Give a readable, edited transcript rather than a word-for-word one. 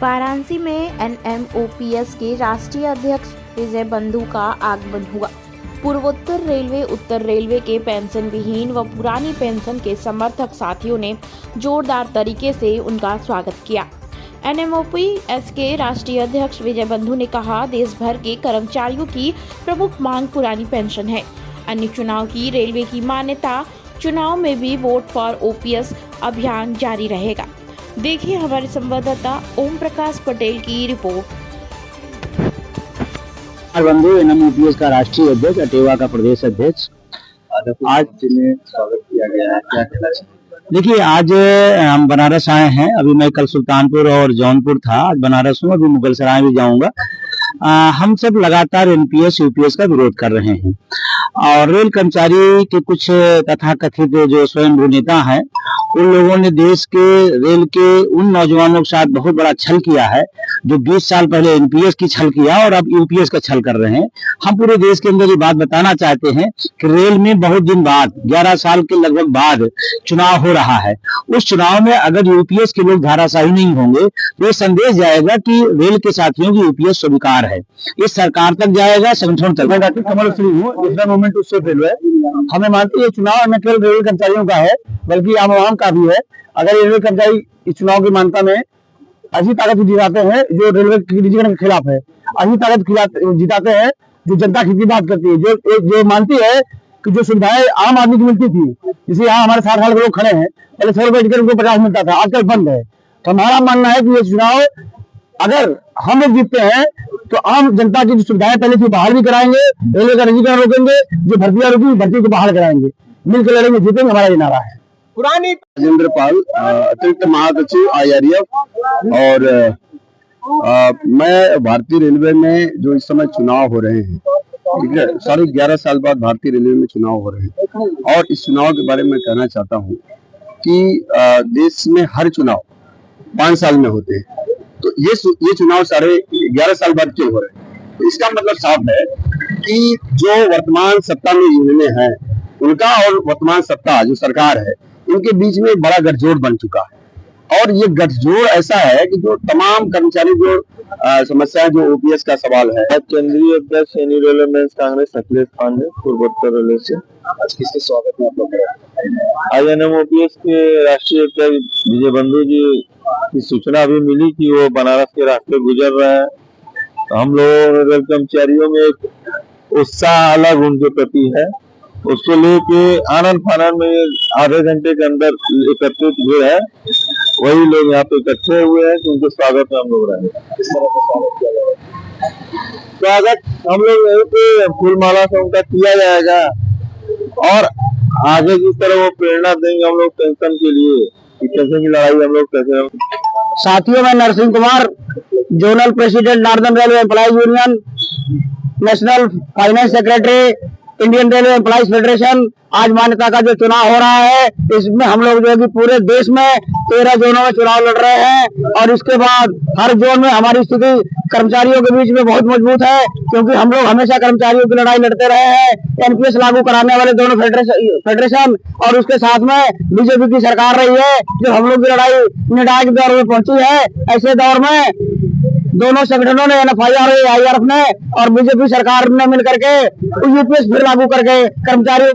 वाराणसी में NMOPS के राष्ट्रीय अध्यक्ष विजय बंधु का आगमन हुआ। पूर्वोत्तर रेलवे, उत्तर रेलवे के पेंशन विहीन व पुरानी पेंशन के समर्थक साथियों ने जोरदार तरीके से उनका स्वागत किया। NMOPS के राष्ट्रीय अध्यक्ष विजय बंधु ने कहा, देश भर के कर्मचारियों की प्रमुख मांग पुरानी पेंशन है। अन्य चुनाव की रेलवे की मान्यता, चुनाव में भी वोट फॉर OPS अभियान जारी रहेगा। देखिए हमारे संवाददाता ओम प्रकाश पटेल की रिपोर्ट। बंधु NMOPS का राष्ट्रीय अध्यक्ष, अटेवा का प्रदेश अध्यक्ष, आज जिन्हें स्वागत किया गया है, क्या कहना चाहिए? देखिए, आज हम बनारस आए हैं। अभी मैं कल सुल्तानपुर और जौनपुर था, आज बनारस हूँ, अभी मुगलसराय भी जाऊंगा। हम सब लगातार NPS UPS का विरोध कर रहे हैं और रेल कर्मचारी के कुछ तथाकथित जो स्वयं नेता हैं, उन लोगों ने देश के रेल के उन नौजवानों के साथ बहुत बड़ा छल किया है जो 20 साल पहले NPS की छल किया और अब UPS का छल कर रहे हैं। हम पूरे देश के अंदर ये बात बताना चाहते हैं कि रेल में बहुत दिन बाद, 11 साल के लगभग बाद चुनाव हो रहा है। उस चुनाव में अगर UPS के लोग धाराशाही नहीं होंगे तो ये संदेश जाएगा कि रेल के साथियों की UPS स्वीकार है। इस सरकार तक जाएगा, संगठन तक। मैं डॉक्टर कमल श्री हूँ, दूसरा मूवमेंट उससे रेलवे। हमें मानते हैं चुनाव न केवल रेल कर्मचारियों का है बल्कि आम आवाम का भी है। अगर रेलवे कर्मचारी इस चुनाव की मान्यता में ऐसी ताकत जिताते हैं जो रेलवे के निजीकरण के खिलाफ है, ऐसी ताकत जिताते हैं जो जनता हित की बात करती है, जो मानती है कि जो सुविधाएं आम आदमी को मिलती थी, जैसे यहाँ हमारे 60 साल के लोग खड़े हैं, पहले 100 रुपए टिकट उनको 50 मिलता था, आजकल बंद है। तो हमारा मानना है कि ये चुनाव अगर हम लोग जीतते हैं तो आम जनता की जो सुविधाएं पहले थी बहाल भी कराएंगे, रेलवे का निजीकरण रोकेंगे, जो भर्तियां रुकी भर्ती को बहाल कराएंगे, मिलकर लड़ेंगे, जीतेंगे, हमारा ये नारा है। पुरानी राजेंद्र पाल, अतिरिक्त महासचिव IRF। और मैं भारतीय रेलवे में जो इस समय चुनाव हो रहे हैं, ठीक है, 11.5 साल बाद भारतीय रेलवे में चुनाव हो रहे हैं और इस चुनाव के बारे में कहना चाहता हूँ कि देश में हर चुनाव 5 साल में होते हैं, तो ये चुनाव 11.5 साल बाद क्यों हो रहे हैं? तो इसका मतलब साफ है कि जो वर्तमान सत्ता में यूनियनें हैं उनका और वर्तमान सत्ता जो सरकार है उनके बीच में बड़ा गठजोड़ बन चुका है। और ये गठजोड़ ऐसा है कि जो तमाम कर्मचारी जो समस्याएं, जो OPS का सवाल है। केंद्रीय अध्यक्ष रेलवे मेंस कांग्रेस अखिलेश पांडे, पूर्वोत्तर रेलवे से। आज किसके स्वागत में आप लोग? आज NMOPS के राष्ट्रीय अध्यक्ष विजय बंधु जी की सूचना अभी मिली कि वो बनारस के रास्ते गुजर रहे हैं। तो हम लोगों रेल कर्मचारियों में एक उत्साह अलग उनके प्रति है। उसको लेके आनंद फानंद में आधे घंटे के अंदर एकत्रित हुए हैं, वही लोग यहाँ पे इकट्ठे हुए हैं, तो उनके स्वागत में हम लोग रहे। किस तरह का स्वागत किया जाएगा? स्वागत हम लोग यहीं पे फूलमाला से उनका किया जाएगा और आगे जिस तरह वो प्रेरणा देंगे हम लोग पेंशन के लिए, पेंशन की लड़ाई हम लोग कैसे। साथियों में Narsingh Kumar, zonal president northern railway employees union, national finance secretary, Indian railway employees federation. आज मान्यता का जो चुनाव हो रहा है, इसमें हम लोग जो है कि पूरे देश में 13 जोनों में चुनाव लड़ रहे हैं और इसके बाद हर जोन में हमारी स्थिति कर्मचारियों के बीच में बहुत मजबूत है, क्योंकि हम लोग हमेशा कर्मचारियों की लड़ाई लड़ते रहे हैं। NPS लागू कराने वाले दोनों फेडरेशन और उसके साथ में BJP की सरकार रही है, जो हम लोग की लड़ाई निर्णायक दौर में पहुंची है। ऐसे दौर में दोनों संगठनों ने, NFI और IRF ने और BJP सरकार ने मिलकर के UPS फिर लागू करके कर्मचारियों